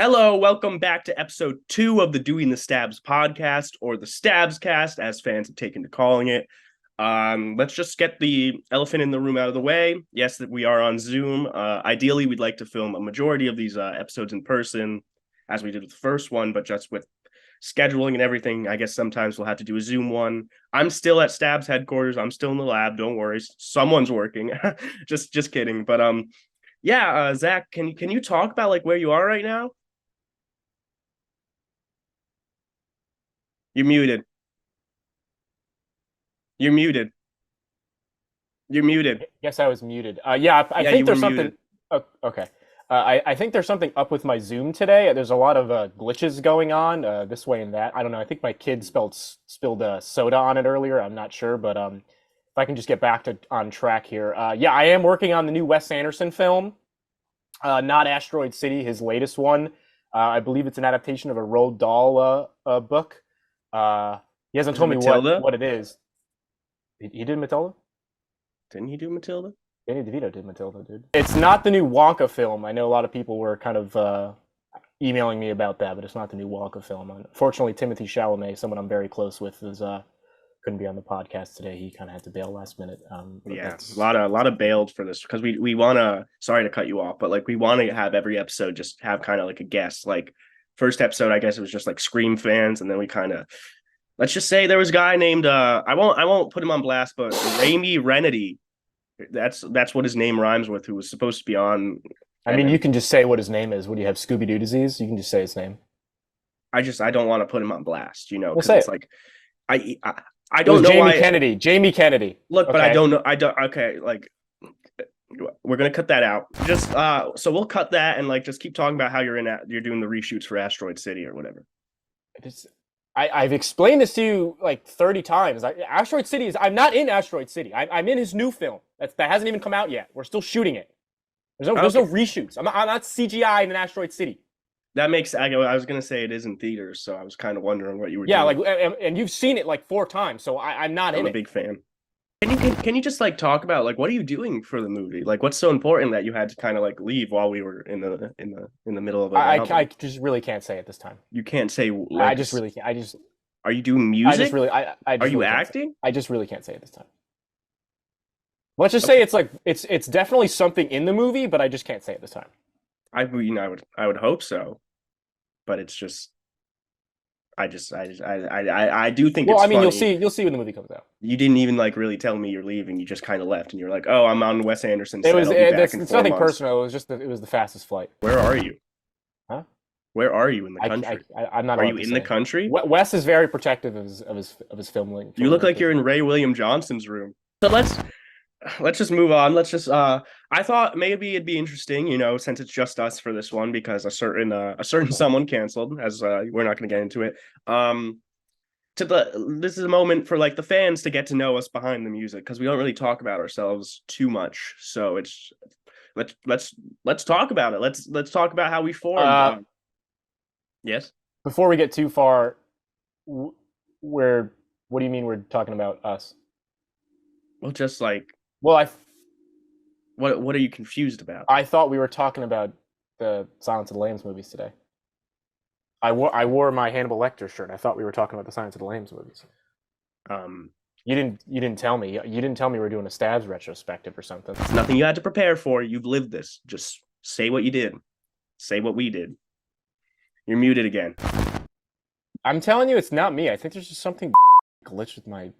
Hello, welcome back to episode 2 of the Dewey and the Stabz podcast, or the Stabz cast, as fans have taken to calling it. Let's just get the elephant in the room out of the way. Yes, that we are on Zoom. Ideally, we'd like to film a majority of these episodes in person, as we did with the first one, but just with scheduling and everything, I guess sometimes we'll have to do a Zoom one. I'm still at Stabz headquarters. I'm still in the lab. Don't worry, someone's working. just kidding. But yeah, Zach, can you talk about like where you are right now? You're muted. You're muted. You're muted. Yes, I was muted. I Yeah, think you were there's something. muted. Oh, okay. I think there's something up with my Zoom today. There's a lot of glitches going on this way and that. I don't know. I think my kid spilled soda on it earlier. I'm not sure, but if I can just get back on track here. Yeah, I am working on the new Wes Anderson film, not Asteroid City, his latest one. I believe it's an adaptation of a Roald Dahl book. He hasn't told me what it is. He did Matilda? Didn't he do Matilda? Danny DeVito did Matilda, dude. It's not the new Wonka film. I know a lot of people were kind of emailing me about that, but it's not the new Wonka film. Unfortunately, Timothy Chalamet, someone I'm very close with, couldn't be on the podcast today. He kind of had to bail last minute. Yeah, a lot of bailed for this because we want to. Sorry to cut you off, but like we want to have every episode just have kind of like a guest. Like first episode, I guess it was just like Scream fans, and then we kind of. Let's just say there was a guy named I won't put him on blast, but Rami Renedy. That's what his name rhymes with. Who was supposed to be on? I mean, you can just say what his name is. What do you have, Scooby Doo disease? You can just say his name. I don't want to put him on blast, because say it's it. like I don't know why. Jamie Kennedy. Look, okay. But I don't know. Okay, like we're gonna cut that out. Just so we'll cut that and like just keep talking about how you're doing the reshoots for Asteroid City or whatever. I've explained this to you like 30 times. Asteroid City I'm not in Asteroid City. I'm in his new film. That hasn't even come out yet. We're still shooting it. There's no reshoots. I'm not CGI in an Asteroid City. That makes. I was gonna say it is in theaters, so I was kind of wondering what you were. Yeah, doing. like, and you've seen it like 4 times, so I'm not in it. I'm a big fan. Can you just like talk about like what are you doing for the movie? Like what's so important that you had to kind of like leave while we were in the middle of it? I just really can't say it this time. You can't say. Like, I just really can't. Are you doing music? I just really. Are you acting? I just really can't say it this time. Let's just say it's like it's definitely something in the movie, but I just can't say it this time. I would hope so, but it's just. I do think. Well, it's I mean, funny. you'll see when the movie comes out. You didn't even like really tell me you're leaving. You just kind of left, and you're like, "Oh, I'm on Wes Anderson." It's nothing personal. It was the fastest flight. Where are you? Huh? Where are you in the country? I'm not. Are you in the country? Wes is very protective of his film. You look like you're in Ray William Johnson's room. So let's just move on. Let's just I thought maybe it'd be interesting, since it's just us for this one because a certain someone canceled, as we're not going to get into it. This is a moment for like the fans to get to know us behind the music because we don't really talk about ourselves too much. So it's let's talk about it. Let's talk about how we formed. Yes. Before we get too far, what do you mean we're talking about us? Well, just like. Well, What are you confused about? I thought we were talking about the Silence of the Lambs movies today. I wore my Hannibal Lecter shirt. I thought we were talking about the Silence of the Lambs movies. You didn't tell me. You didn't tell me we were doing a Stabz retrospective or something. It's nothing you had to prepare for. You've lived this. Just say what you did. Say what we did. You're muted again. I'm telling you, it's not me. I think there's just something glitched with my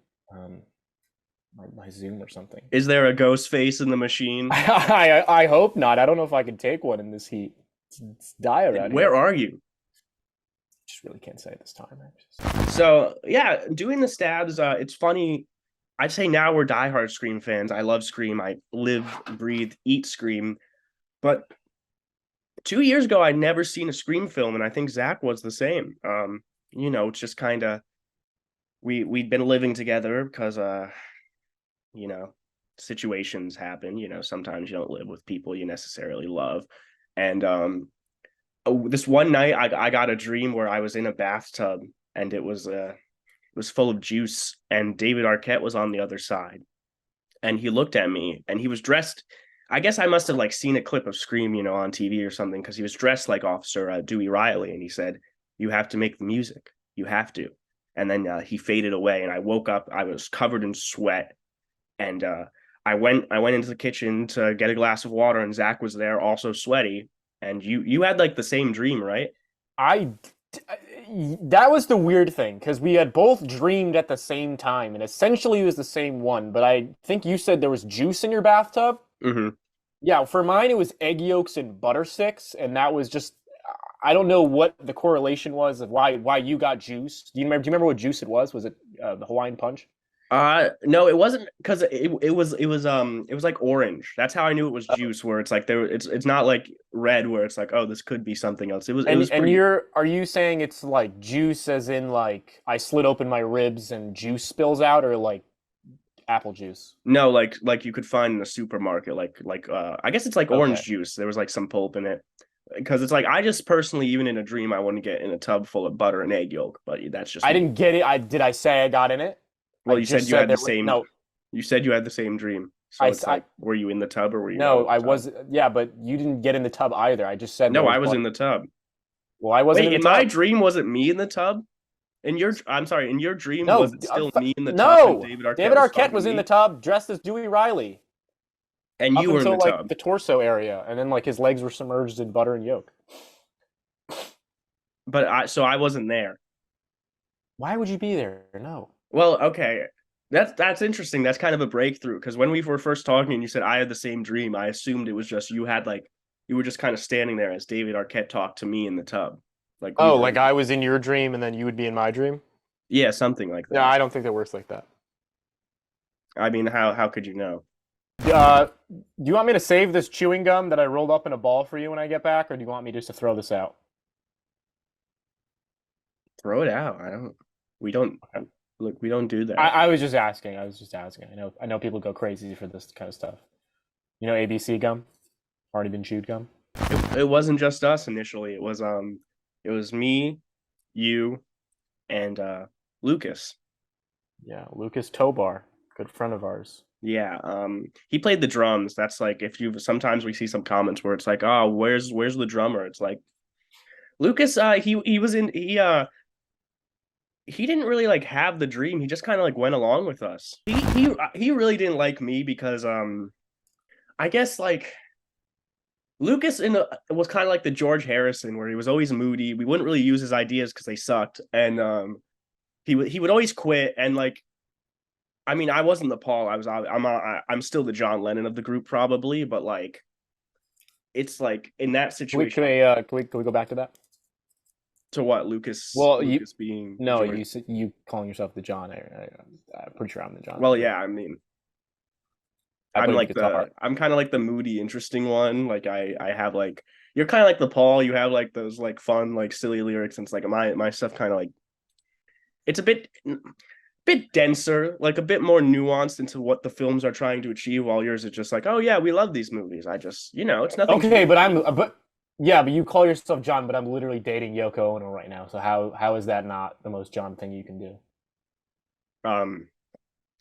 Zoom or something. Is there a ghost face in the machine? I hope not. I don't know if I can take one in this heat. It's dire out here. Where are you? Just really can't say it this time. So yeah, doing the Stabz. It's funny. I'd say now we're diehard Scream fans. I love Scream. I live, breathe, eat Scream. But 2 years ago, I'd never seen a Scream film, and I think Zach was the same. It's just kind of we'd been living together because situations happen. Sometimes you don't live with people you necessarily love, and this one night I got a dream where I was in a bathtub and it was full of juice, and David Arquette was on the other side, and he looked at me, and he was dressed. I guess I must have like seen a clip of Scream, on TV or something, because he was dressed like Officer Dewey Riley, and he said, "You have to make the music. You have to." And then he faded away, and I woke up. I was covered in sweat, and I went into the kitchen to get a glass of water, and Zach was there, also sweaty. And you had like the same dream, right? I that was the weird thing because we had both dreamed at the same time, and essentially it was the same one. But I think you said there was juice in your bathtub. Mm-hmm. Yeah, for mine it was egg yolks and butter sticks, and that was just I don't know what the correlation was of why you got juice. Do you remember what juice it was? Was it the Hawaiian Punch? No, it wasn't because it was like orange. That's how I knew it was juice. Where it's like it's not like red where it's like, oh, this could be something else. It was And pretty. are you saying it's like juice as in like I slit open my ribs and juice spills out, or like apple juice? No, like you could find in a supermarket, I guess it's like orange Okay. juice. There was like some pulp in it because it's like I just personally, even in a dream, I want to get in a tub full of butter and egg yolk, but that's just I me. didn't get it. Did I say I got in it? I Well, you said just you said had the there was same. no. You said you had the same dream, so it's I like, were you in the tub or were you out no. of the I tub? was yeah, but you didn't get in the tub either. I just said there No, was I was butter. in the tub. Well, I wasn't Wait, in the in my tub. dream, was it me in the tub? I'm sorry, in your dream, was No, it still me in the tub and no. David Arquette David was Arquette talking to was in the me? tub dressed as Dewey Riley And up you were in until the like tub. the torso area, and then like his legs were submerged in butter and yolk. But I wasn't there. Why would you be there? No. Well, okay. That's interesting. That's kind of a breakthrough because when we were first talking and you said I had the same dream, I assumed it was just you were just kind of standing there as David Arquette talked to me in the tub. Like we Oh, were like I was in your dream and then you would be in my dream? yeah, something like No, that. I don't think that works like that. I mean, how could you know? Do you want me to save this chewing gum that I rolled up in a ball for you when I get back, or do you want me just to throw this out? Throw it out. I don't we don't Okay. look, we don't do that. I was just asking. I was just asking. I know people go crazy for this kind of stuff. You know ABC gum? Already been chewed gum? It wasn't just us initially. It was me, you, and Lucas. Yeah, Lucas Tobar, good friend of ours. Yeah, he played the drums. That's like if you sometimes we see some comments where it's like, "Oh, where's the drummer?" It's like Lucas he was in he didn't really like have the dream. He just kind of like went along with us. He really didn't like me because I guess like Lucas was kind of like the George Harrison where he was always moody. We wouldn't really use his ideas because they sucked, and he would always quit. And like, I mean, I wasn't the Paul. I'm still the John Lennon of the group probably, but like, it's like in that situation. Can we go back to that? To what Lucas Well, Lucas being no, George? you calling yourself the John. I'm pretty sure I'm the John. Well, yeah, I mean, I I'm play the like guitar. I'm kind of like the moody, interesting one. Like I have like you're kind of like the Paul. You have like those like fun, like silly lyrics, and it's like my stuff kind of like it's a bit denser, like a bit more nuanced into what the films are trying to achieve. While yours is just like, oh yeah, we love these movies. I just it's nothing Okay, too. but yeah, but you call yourself John, but I'm literally dating Yoko Ono right now. So how is that not the most John thing you can do? Um,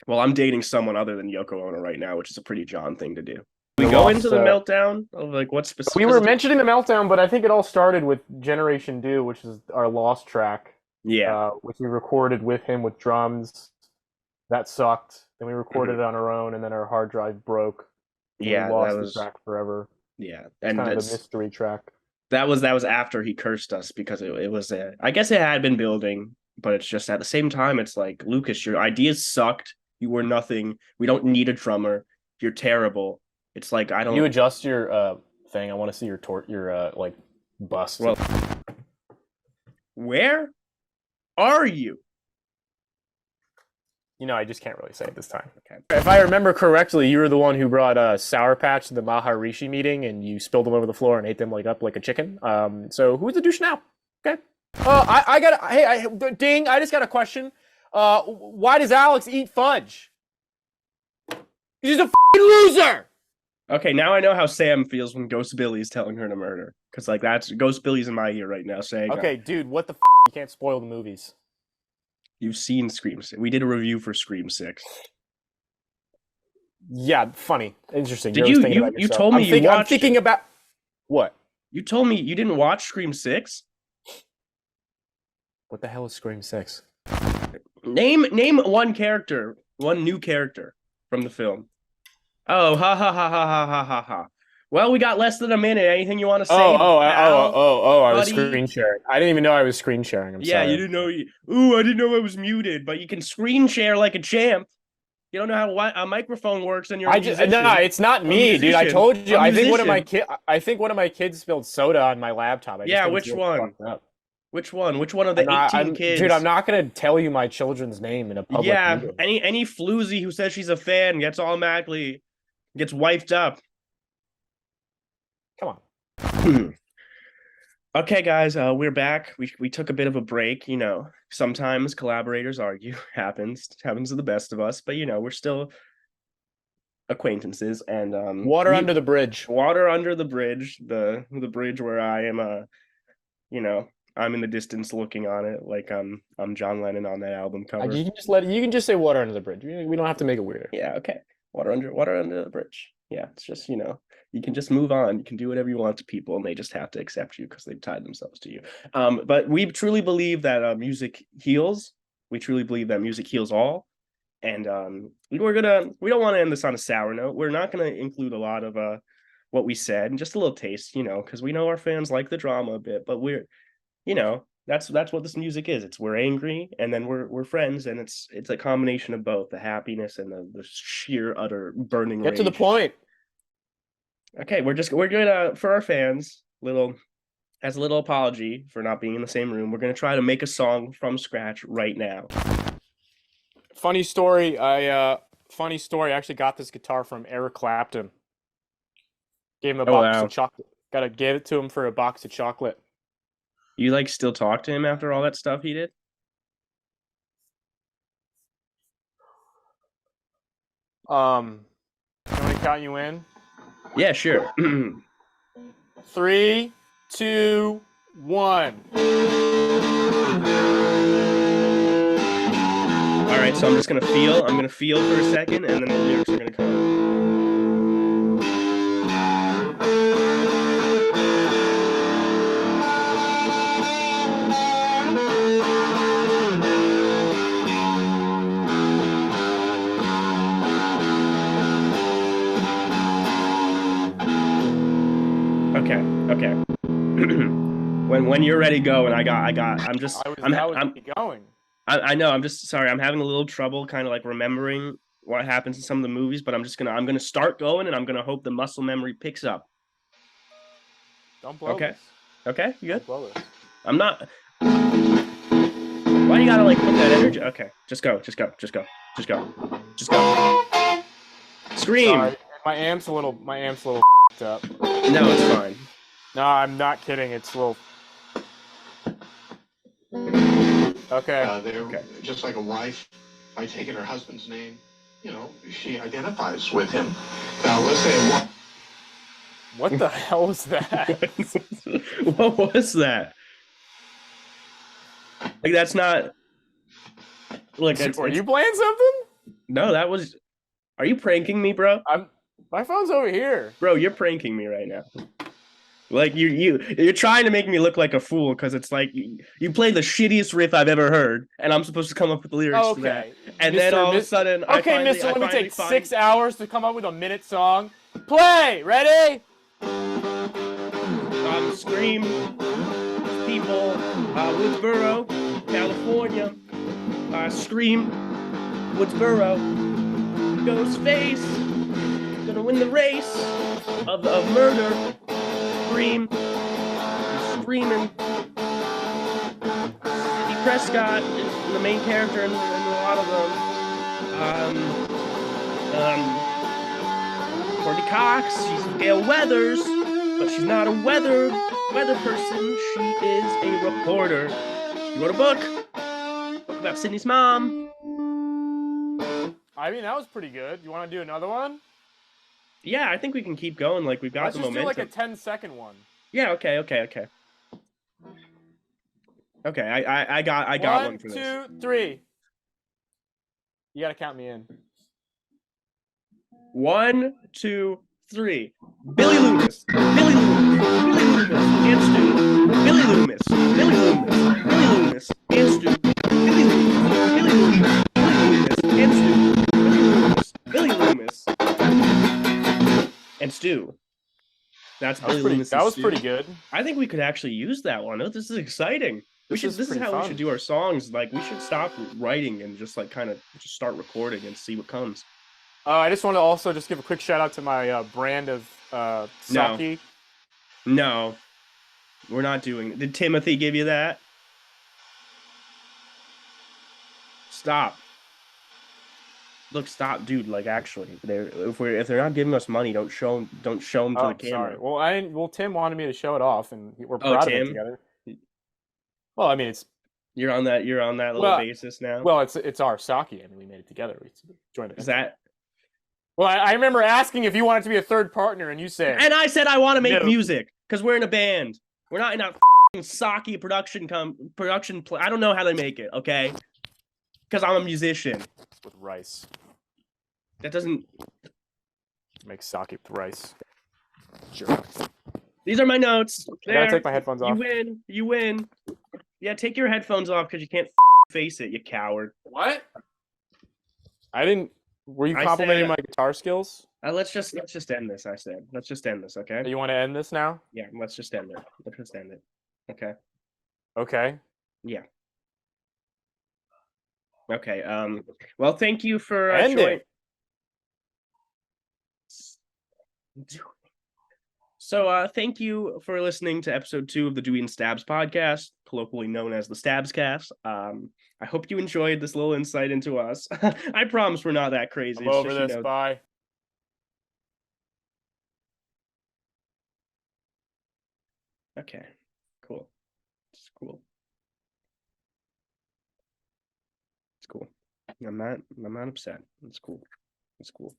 well, I'm dating someone other than Yoko Ono right now, which is a pretty John thing to do. We We go into lost. the meltdown of like what's We specific. were mentioning the meltdown, but I think it all started with Generation Do, which is our lost track, Yeah. which we recorded with him with drums. That sucked. Then we recorded it on our own, and then our hard drive broke. And Yeah, we that lost the was track forever. yeah, It's and kind of a that's mystery track. that was after he cursed us because it was I guess it had been building, but it's just at the same time it's like Lucas, your ideas sucked. You were nothing. We don't need a drummer. You're terrible. It's like I Can you don't. adjust your thing? I want to see your like bust. Well, where are you? I just can't really say it this time. Okay. If I remember correctly, you were the one who brought Sour Patch to the Maharishi meeting, and you spilled them over the floor and ate them like up like a chicken. So who's the douche now? Okay. I got. Hey, ding! I just got a question. Why does Alex eat fudge? He's a loser. Okay, now I know how Sam feels when Ghost Billy's telling her to murder. Because like that's Ghost Billy's in my ear right now saying, Okay, dude, what the? You can't spoil the movies. You've seen Scream 6. We did a review for Scream 6. Yeah, funny, interesting. Did You're always you thinking you about you yourself. told me you I'm watched thinking it? about what? You told me you didn't watch Scream 6? What the hell is Scream 6? Name one new character from the film. Oh, ha ha ha ha ha ha ha ha. Well, we got less than a minute. Anything you want to say, pal, I was buddy? screen sharing. I didn't even know I was screen sharing. I'm Yeah, you sorry. didn't know. Ooh, I didn't know I was muted. But you can screen share like a champ. You don't know how a microphone works, and you're a No, musician. it's not A me, dude. I musician. told you. A musician. I think one of my kids spilled soda on my laptop. I just Yeah, think it's which really one? fucked up. Which one? Which one of the 18 Dude, I'm kids? not gonna tell you my children's name in a public Yeah, meeting. any floozy who says she's a fan gets automatically gets wiped up. Come on. Okay, guys, we're back. We took a bit of a break. Sometimes collaborators argue. Happens to the best of us, but we're still acquaintances, and Water we under the bridge. water under the bridge, the bridge where I am. You know, I'm in the distance looking on it like I'm John Lennon on that album cover. You can just say water under the bridge. We don't have to make it weirder. Yeah, okay. Water under the bridge. Yeah, it's just, you can just move on. You can do whatever you want to people, and they just have to accept you because they've tied themselves to you. But we truly believe that music heals. We truly believe that music heals all. And we don't want to end this on a sour note. We're not gonna include a lot of what we said and just a little taste, because we know our fans like the drama a bit, but that's what this music is. We're angry and then we're friends, and it's a combination of both the happiness and the sheer utter burning Get rage. to the point. Okay, we're gonna, for our fans, as a little apology for not being in the same room, we're gonna try to make a song from scratch right now. Funny story. I actually got this guitar from Eric Clapton. Gave him a box of chocolate. Gotta give it to him for a box of chocolate. You still talk to him after all that stuff he did? You want me to count you in? Yeah, sure. 3, 2, 1. All right, so I'm gonna feel for a second, and then the lyrics are gonna come. Okay. When you're ready, go. And Going. I know. I'm just sorry. I'm having a little trouble kind of remembering what happens in some of the movies, but I'm gonna start going, and I'm gonna hope the muscle memory picks up. Don't blow Okay. this. Okay, you good? Don't blow this. I'm not. Why you gotta put that energy? Okay, just go. Scream. Sorry, my amp's a little up. No, it's fine. No, I'm not kidding. It's a little. Okay. They're just like a wife, by taking her husband's name, she identifies with him. Now, let's say What the hell was that? What was that? That's not. Look, Are you playing something? No, that was. Are you pranking me, bro? My phone's over here. Bro, you're pranking me right now. You're trying to make me look like a fool because it's you play the shittiest riff I've ever heard, and I'm supposed to come up with the lyrics to that. And then all of a sudden, let me take 6 hours to come up with a minute song. Play, ready? Scream, people, Woodsboro, California. Scream, Woodsboro, Ghostface, gonna win the race of murder. Scream, screaming. Steve Prescott is the main character in a lot of them. Courtney Cox, she's Gail Weathers, but she's not a weather person. She is a reporter. She wrote a book about Sydney's mom. I mean, that was pretty good. You want to do another one? Yeah, I think we can keep going. We've got the momentum. Let's just do a 10-second one. Yeah. Okay. Okay. I got one for this. 1, 2, 3. You gotta count me in. 1, 2, 3. Billy Loomis, Billy Loomis, Billy Loomis, and Stu. Billy Loomis, Billy Loomis, Billy Loomis, and Stu. Billy Loomis, Billy Loomis, Billy Loomis, and Stu. Billy Loomis, Billy Loomis, and Stu. That's Billy Loomis. That was pretty good. I think we could actually use that one. Oh, this is exciting. This is how we should do our songs. Like, we should stop writing and just like kind of just start recording and see what comes. I just want to also just give a quick shout out to my brand of sake. No, we're not doing it. Did Timothy give you that? Stop. Look, stop, dude. Like, actually, if they're not giving us money, don't show them to the camera. Sorry. Well, Tim wanted me to show it off, and we're proud of it together. Well, I mean, you're on that little basis now. Well, it's our sake. I mean, we made it together. We joined it. Is that? Well, I remember asking if you wanted to be a third partner, and you said. And I said I want to make music because we're in a band. We're not in a sake production. I don't know how they make it. Okay, because I'm a musician. With rice. That doesn't make sake with rice. Jerk. These are my notes. I gotta take my headphones off. You win. Yeah, take your headphones off because you can't face it, you coward. What? I didn't. Were you complimenting my guitar skills? Let's just end this. I said, let's just end this. Okay. You want to end this now? Yeah, let's just end it. Let's just end it. Okay. Okay. Yeah. Okay. Well, thank you for end it. So, thank you for listening to episode 2 of the Dewey and Stabz podcast, colloquially known as the Stabz cast. I hope you enjoyed this little insight into us. I promise we're not that crazy. I'm over this. Bye. Okay. Cool. It's cool. It's cool. I'm not upset. It's cool. It's cool.